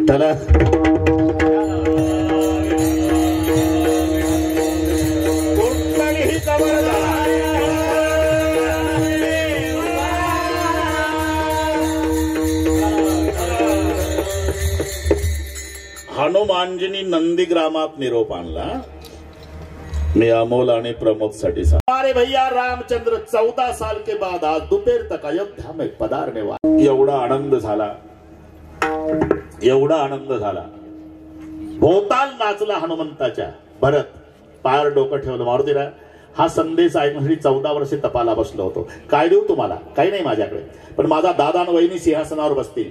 विठ्ठला हनुमानजींनी नंदीग्रामात निरोप आणला. मी अमोल आणि प्रमोद साठी अरे भैया रामचंद्र 14 साल के बाद आज दोपहर तक अयोध्या में पधारने वाले. एवढा आनंद झाला, एवढा आनंद झाला. भोवताल नाचला हनुमंताच्या. भरत पार डोकं ठेवलं. मारुतीला हा संदेश ऐकण्यासाठी 14 वर्षे तपाला बसलो होतो. काय देऊ तुम्हाला? काही नाही माझ्याकडे, पण माझा दादा आणि वहिनी सिंहासनावर बसतील.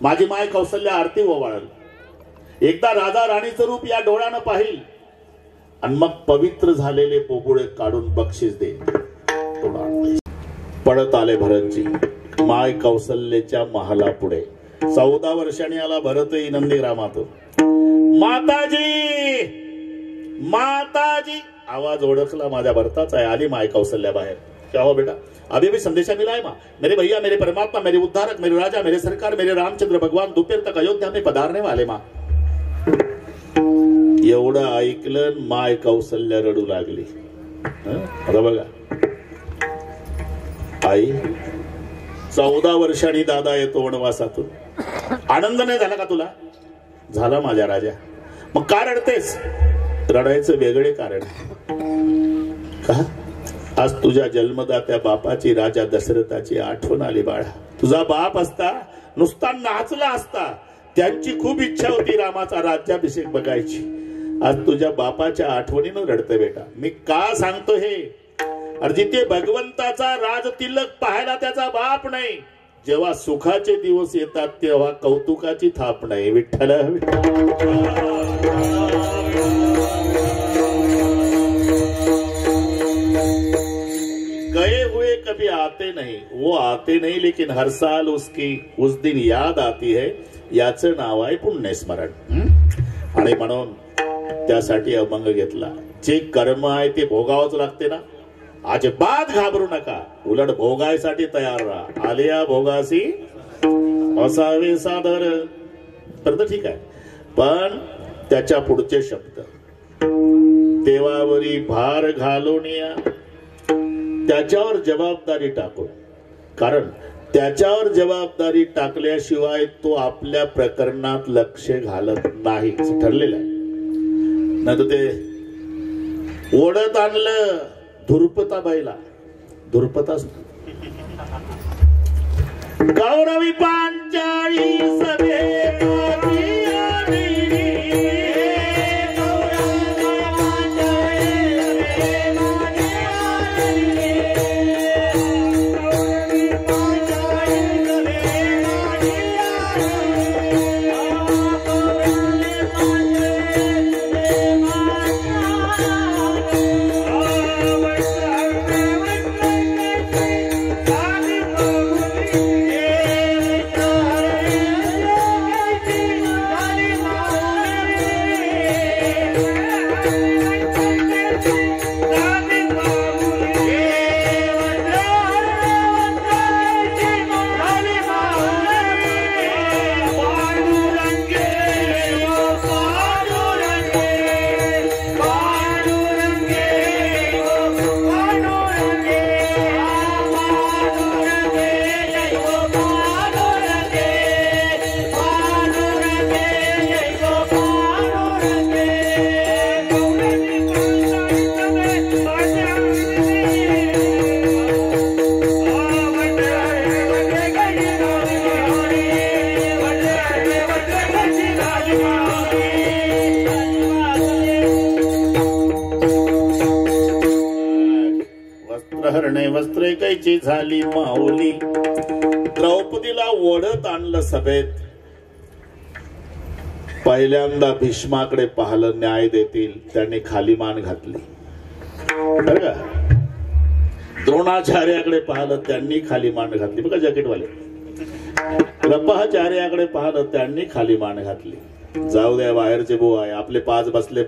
माझी माय कौशल्या आरती ओवाळल. एकदा राजा राणीचं रूप या डोळ्यानं पाहिल आणि मग पवित्र झालेले पोपुळे काढून बक्षीस दे. पडत आले भरतजी माय कौशल्याच्या महाला पुढे. 14 वर्षांनी आला भरतही नंदीग्रामातून. माताजी माताजी आवाज ओळखला माझ्या भरताचा आहे. आली माय कौशल्या बाहेर. क्या हो बेटा? अभी भी संदेशा मिला है माँ. मेरे भैया, मेरे परमात्मा, मेरे उद्धारक, मेरे राजा, मेरे सरकार, मेरे रामचंद्र भगवान दोपहर तक अयोध्या में पधारने वाले माँ. एवढं ऐकलं माय कौशल्या रडू लागली. आता बघा आई 14 वर्षांनी दादा येतो वनवासातून. आनंद नाही झाला का तुला? झाला माझ्या राजा. मग का रडतेस? रडायचं वेगळे कारण का? आज तुझ्या जन्मदात्या बापाची, राजा दशरथाची आठवण आली बाळा. तुझा बाप असता नुसता नाचला असता. त्यांची खूप इच्छा होती रामाचा राज्याभिषेक बघायची. आज तुझ्या बापाच्या आठवणीनं रडते बेटा. मी का सांगतो हे? अरे जिथे भगवंताचा राज तिलक पाहायला त्याचा बाप नाही, जेव्हा सुखाचे दिवस येतात तेव्हा कौतुकाची थाप नाही. विठ्ठल गए हुए कभी आते नहीं, वो आते नहीं लेकिन हर साल उसकी उस दिन याद आती है. याचं नाव आहे पुण्यस्मरण. आणि म्हणून त्यासाठी अभंग घेतला. जे कर्म आहे ते भोगावंच लागते ना. अजिबात घाबरू नका, उलट भोगायसाठी तयार राहा. आलिया भोगासी असावे सादर. तर ठीक आहे, पण त्याच्या पुढचे शब्द देवावरी भार घालून या, त्याच्यावर जबाबदारी टाकून. कारण त्याच्यावर जबाबदारी टाकल्याशिवाय तो आपल्या प्रकरणात लक्ष घालत नाही ठरलेलं आहे. नाही तर ते ओढत आणलं धुरपता बाईला. धुरपता गौरवी पांचाळी वस्त्रे कैची झाली माऊली. द्रौपदीला ओढत आणलं सभेत. पहिल्यांदा भीष्माकडे पाहिलं, न्याय देतील, त्यांनी खाली मान घातली. बरं का? द्रोणाचार्याकडे पाहिलं, त्यांनी खाली मान घातली. बघा जॅकेटवाले. कृपाचार्याकडे पाहिलं, त्यांनी खाली मान घातली. जाऊ द्या बाहेरचे बुवा आहे, आपले 5 बसले.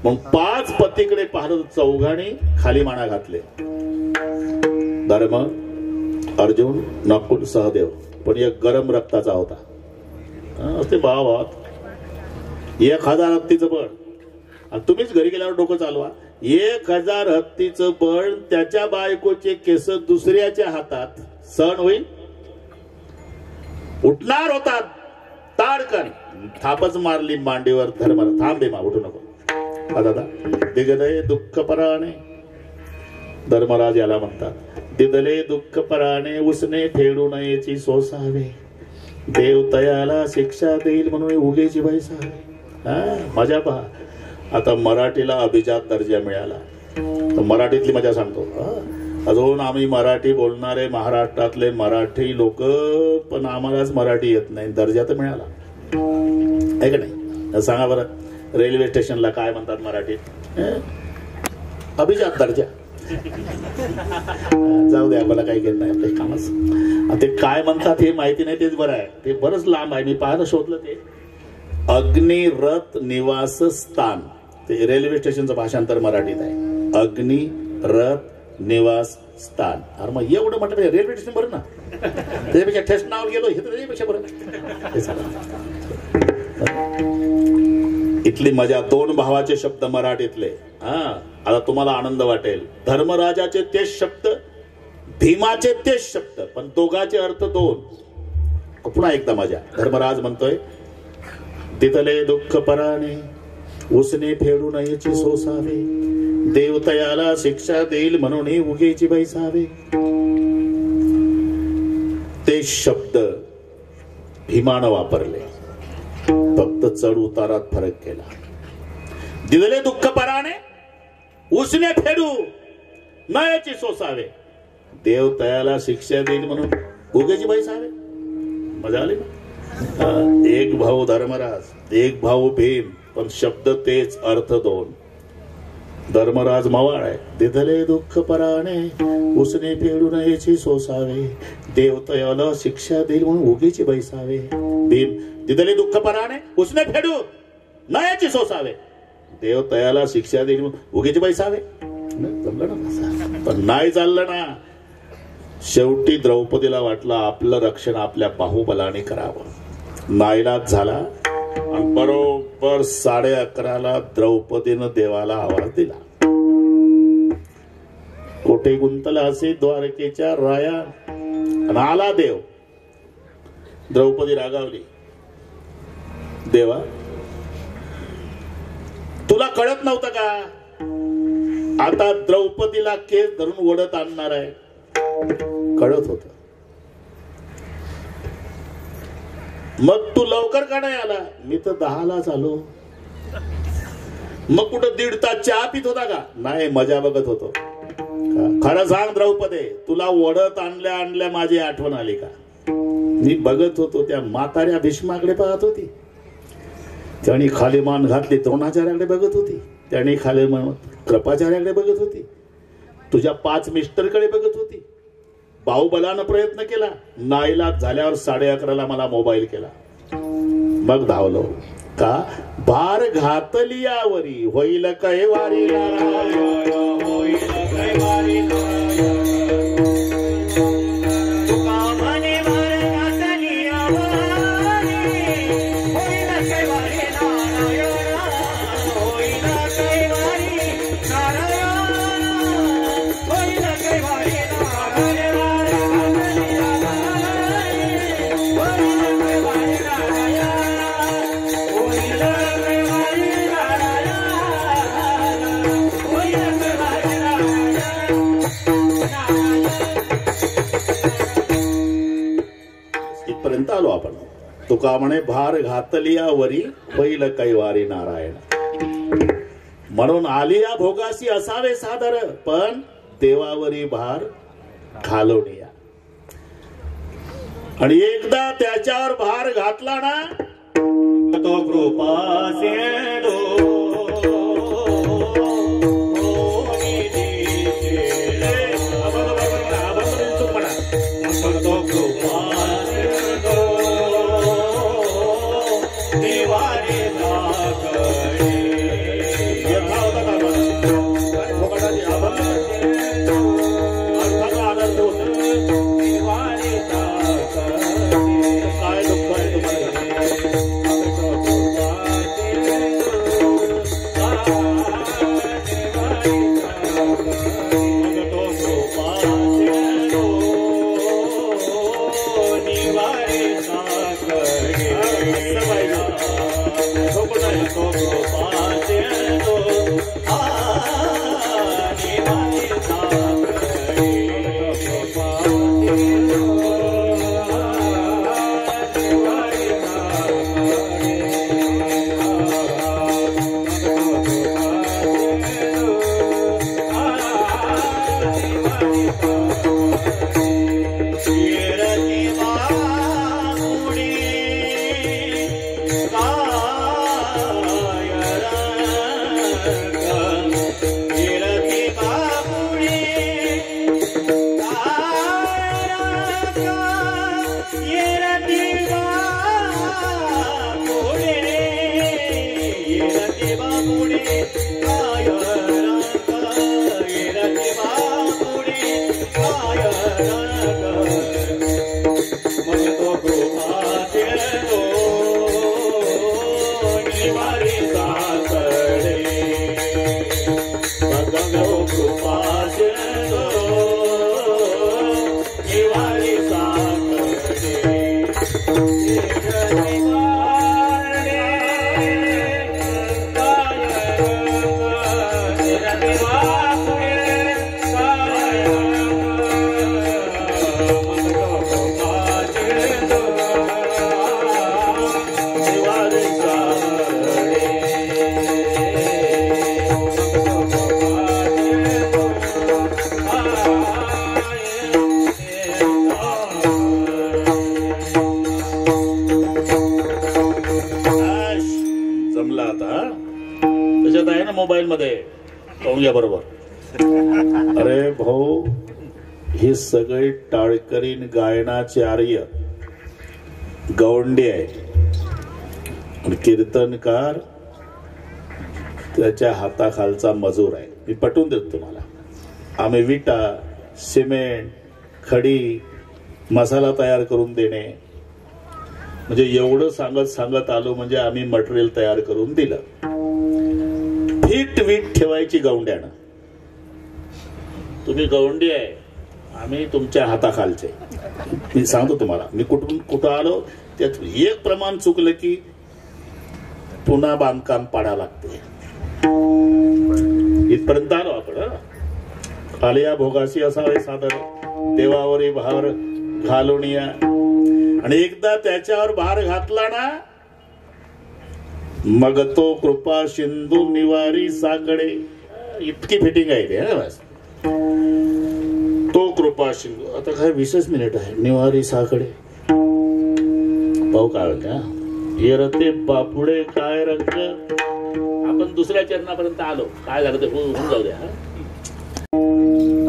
मग 5 पतीकडे पाहिलं, चौघांनी खाली माना घातले. धर्म, अर्जुन, नकुल, सहदेव. पण एक गरम रक्ताचा होता. असते भावात 1000 हत्तीचं बळ आणि तुम्हीच घरी गेल्यावर डोकं चालवा. 1000 हत्तीचं बळ त्याच्या बायकोचे केस दुसऱ्याच्या हातात सहन होईल? उठणार होता ताडकन थापच मारली मांडीवर धर्माला. थांब बेमा उठू नको दादा. दिगदे दुःख पराणे धर्मराज याला म्हणतात. दिदले दुःख पराणे उसने फेडू नयेची सोसावे. देव तयाला शिक्षा देईल म्हणून उगेची बैसावे. मजा पहा. आता मराठीला अभिजात दर्जा मिळाला तर मराठीतली मजा सांगतो. अजून आम्ही मराठी बोलणारे महाराष्ट्रातले मराठी लोक पण आम्हालाच मराठी येत नाही. दर्जा तर मिळाला आहे का नाही? सांगा बरं, रेल्वे स्टेशनला काय म्हणतात मराठीत? अभिजात दर्जा. जाऊ दे, आम्हाला काही घेत नाही आपल्या कामाचं. ते काय म्हणतात हे माहिती नाही, तेच बरं आहे. ते बरंच लांब आहे, मी पाहणं शोधलं. ते अग्निरथ निवास स्थान, ते रेल्वे स्टेशनचं भाषांतर मराठीत आहे. अग्निरथ निवास स्थान. अरे मग एवढं म्हटलं रेल्वे स्टेशन बरं ना, त्याच्यापेक्षा ठेस नाव गेलो हे तर त्याच्यापेक्षा बरं. इथली मजा. 2 भावाचे शब्द मराठीतले. आता तुम्हाला आनंद वाटेल. धर्मराजाचे तेच शब्द, भीमाचे तेच शब्द, पण दोघांचे अर्थ 2. पुन्हा एकदा मजा. धर्मराज म्हणतोय दिदले दुःख पराणे उसने फेडू नयेची सोसावे. देव तयाला शिक्षा देईल म्हणून उगेची बैसावे. ते शब्द भीमानं वापरले, फक्त चढ उतारात फरक केला. दिदले दुःख पराणे उसने फेडू नयेची सोसावे. देव तयाला शिक्षा देईल म्हणून उगेची बैसावे. मजा आली ना? एक भाऊ धर्मराज, एक भाऊ भीम, पण शब्द तेच, अर्थ 2. धर्मराज मवाळ आहे. दिदले दुःख पराणे उसने फेडू नयेची सोसावे. देव तयाला शिक्षा देईल म्हणून उगीची बैसावे. भीम दिदले दुःख पराणे उसने फेडू नयेची सोसावे. देव तयाला शिक्षा देईल म्हणून उगीची बैसावे. जमलं ना? पण नाही चाललं ना. शेवटी द्रौपदीला वाटलं आपलं रक्षण आपल्या बाहुबलाने करावं. नाईलाज झाला आणि बरोबर 11:30 द्रौपदीनं देवाला आवाज दिला. कोठे गुंतला असे द्वारकेच्या राया, आणि आला देव. द्रौपदी रागावली. देवा तुला कळत नव्हतं का? आता द्रौपदीला केस धरून ओढत आणणार आहे. कळत होत. मग तू लवकर का नाही आला? मी तर 10लाच आलो. मग कुठं 1.5 तास चहा पित होता का? नाही, मजा बघत होतो. खरं सांग द्रौपदे, तुला ओढत आणल्या माझी आठवण आली का? मी बघत होतो त्या म्हाताऱ्या भीष्माकडे पाहत होती. त्याने खाली मान घातली द्रोणाचार्याकडे बघत होती. त्याने खाली मान कृपाचार्याकडे बघत होती. तुझ्या 5 मिस्टरकडे बघत होती. बाहुबलानं प्रयत्न केला. नाईलाज झाल्यावर 11:30 मला मोबाईल केला. मग धावलो. का? भार घातली यावरी होईल कैवारी. आलो आपण. तुका म्हणे भार घातलिया वरी होईल कैवारी नारायण. म्हणून आलिया भोगासी असावे सादर, पण देवावरी भार घालवणिया. आणि एकदा त्याच्यावर भार घातला ना, तो कृपा सिंधू काय दुःख आहे तुम्हाला? मोबाईल मध्ये पाहून घ्या बरोबर. अरे भाऊ, हे सगळे टाळकरीन गायनाचार्य गौंडे आहे. कीर्तनकार त्याच्या हाताखालचा मजूर आहे. मी पटवून देतो तुम्हाला. आम्ही विटा, सिमेंट, खडी, मसाला तयार करून देणे, म्हणजे एवढं सांगत आलो. म्हणजे आम्ही मटेरियल तयार करून दिलं. फिट वीट ठेवायची गौंड्यानं. तुम्ही गौंडी आहे, आम्ही तुमच्या हाताखालचे. मी सांगतो तुम्हाला, मी कुठं आलो त्यात एक प्रमाण चुकलं की पुन्हा बांधकाम पाडा लागते. इथपर्यंत आलो आपण. आलिया भोगाशी असावे सादर, देवावरी भार घालून या. आणि एकदा त्याच्यावर भार घातला ना, मग तो कृपा सिंधू निवारी साकडे. इतकी फिटिंग आहे ते. बस तो कृपा सिंधू. आता काय 20 मिनिट आहे. निवारी साकडे पाहू काय होत्या. हे रते बापुडे काय रंग. आपण दुसऱ्या चरणापर्यंत आलो. काय झालं ते होऊन जाऊ द्या.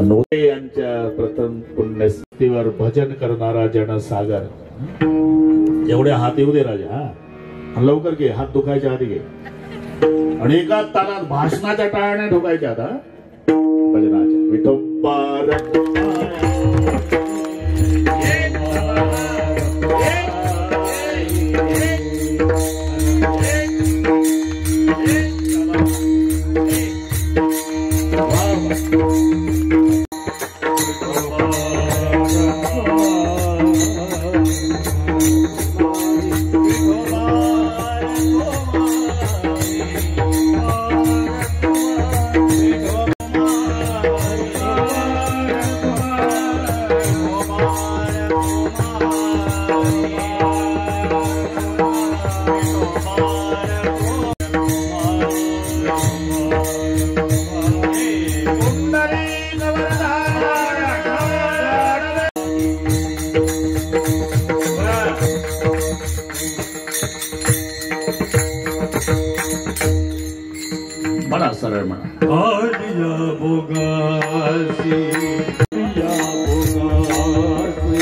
नोटे यांच्या प्रथम पुण्यस्थितीवर भजन करणारा जनसागर. एवढे हात येऊ दे राजा. हा, लवकर घे. हात दुखायच्या आधी घे. आणि एका तालात भाषणाच्या टाळ्याने ठोकायच्या आता. भजनाच्या विठोबा म्हणा, सरळ म्हणा. आलिया भोगासी, आलिया भोगासी,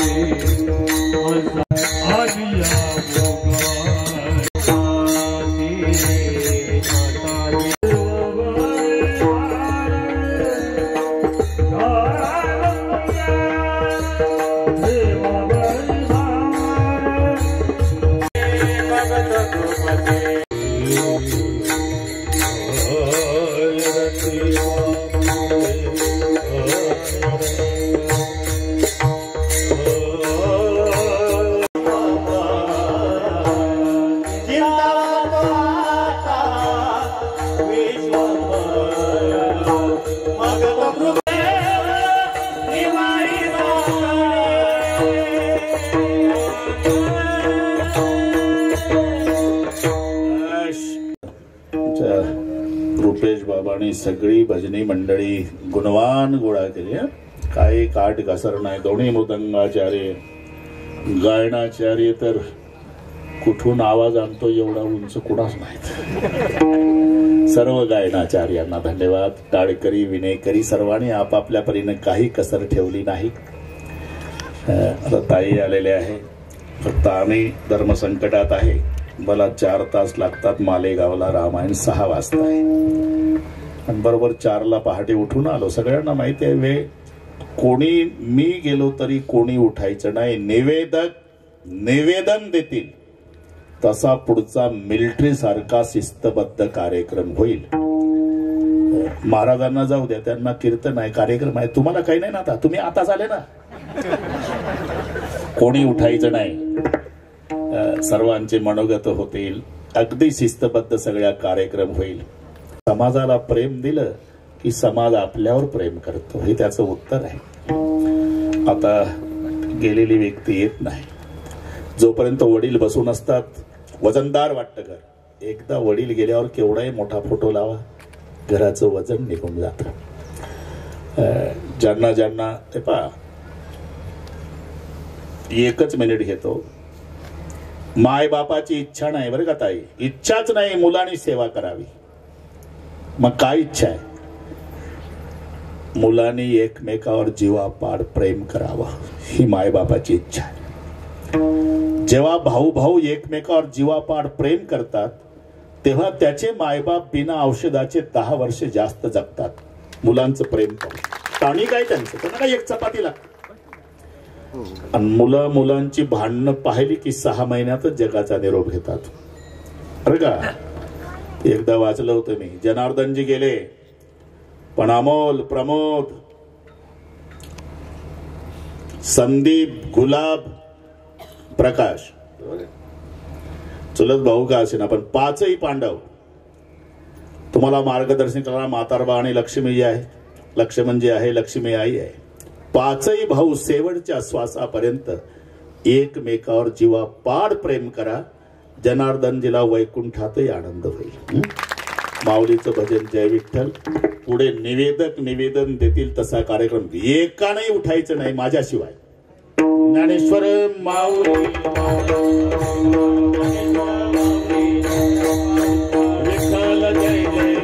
आलिया रुपेश बाबांनी सगळी भजनी मंडळी गुणवान गोळा केली. काही काट घसर नाही. दोन्ही मृदंगाचार्य, गायनाचार्य तर कुठून आवाज आणतो एवढा उंच कुणाच नाहीत. सर्व गायनाचार्यांना धन्यवाद. टाळकरी, विनेकरी सर्वांनी आपापल्या परीने काही कसर ठेवली नाही. आता ताई आलेले आहे. फक्त आम्ही धर्मसंकटात आहे. मला 4 तास लागतात मालेगावला. रामायण 6 वाजता आहे आणि बरोबर 4ला पहाटे उठून आलो. सगळ्यांना माहिती आहे वेळ. कोणी मी गेलो तरी कोणी उठायचं नाही. निवेदन देतील तसा पुढचा मिलिटरी सारखा शिस्तबद्ध कार्यक्रम होईल. महाराजांना जाऊ द्या, त्यांना कीर्तन आहे, कार्यक्रम आहे. तुम्हाला काही नाही ना. आता तुम्ही आताच आले ना. कोणी उठायचं नाही. सर्वांचे मनोगत होतील. अगदी शिस्तबद्ध सगळ्या कार्यक्रम होईल. समाजाला प्रेम दिलं की समाज आपल्यावर प्रेम करतो, हे त्याचं उत्तर आहे. आता गेलेली व्यक्ती येत नाही. जोपर्यंत वडील बसून असतात वजनदार वाटतं घर. एकदा वडील गेल्यावर केवढाही मोठा फोटो लावा, घराचं वजन निघून जातं. ज्यांना ज्यांना ते पहा, 1च मिनिट घेतो. माय बापाची इच्छा नाही बरं का ताई, इच्छाच नाही मुलांनी सेवा करावी. मग काय इच्छा आहे? मुलांनी एकमेकावर जीवापाड प्रेम करावं, ही माय बापाची इच्छा आहे. जेव्हा भाऊ भाऊ एकमेकावर जीवापाड प्रेम करतात तेव्हा त्याचे मायबाप बिना औषधाचे 10 वर्ष जास्त जगतात. मुलांचं प्रेम पाणी काय त्यांचं, त्यांना काय 1 चपाती लागते. आणि मुलांची भांडणं पाहिली की 6 महिन्यातच जगाचा निरोप घेतात बरं का. एकदा वाचलं होतं मी, जनार्दनजी गेले पण अमोल, प्रमोद, संदीप, गुलाब, प्रकाश, चुलत भाऊ का असे ना पण 5ही पांडव तुम्हाला मार्गदर्शन करणारा म्हातारबा आणि लक्ष्मी आहे. लक्ष्मण जी आहे, लक्ष्मी आई आहे. 5ही भाऊ शेवटच्या श्वासापर्यंत एकमेकावर जीवापाड प्रेम करा. जनार्दनजीला वैकुंठातही आनंद होईल. माऊलीचं भजन जय विठ्ठल. पुढे निवेदन देतील तसा कार्यक्रम. एकानंही उठायचं नाही माझ्याशिवाय. ज्ञानेश्वर माऊली विठ्ठल जय जय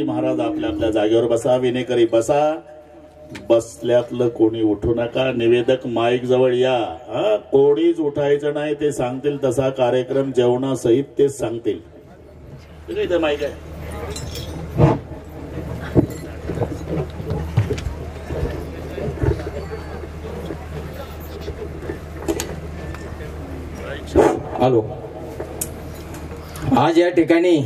महाराज आपल्या आपल्या जागेवर बसा. विनेकरी बसा. बसल्यातलं कोणी उठू नका. निवेदक माईक जवळ या. कोणीच उठायचं नाही. ते सांगतील तसा कार्यक्रम जेवणासहित तेच सांगतील. इथे माईक आहे. हॅलो. आज या ठिकाणी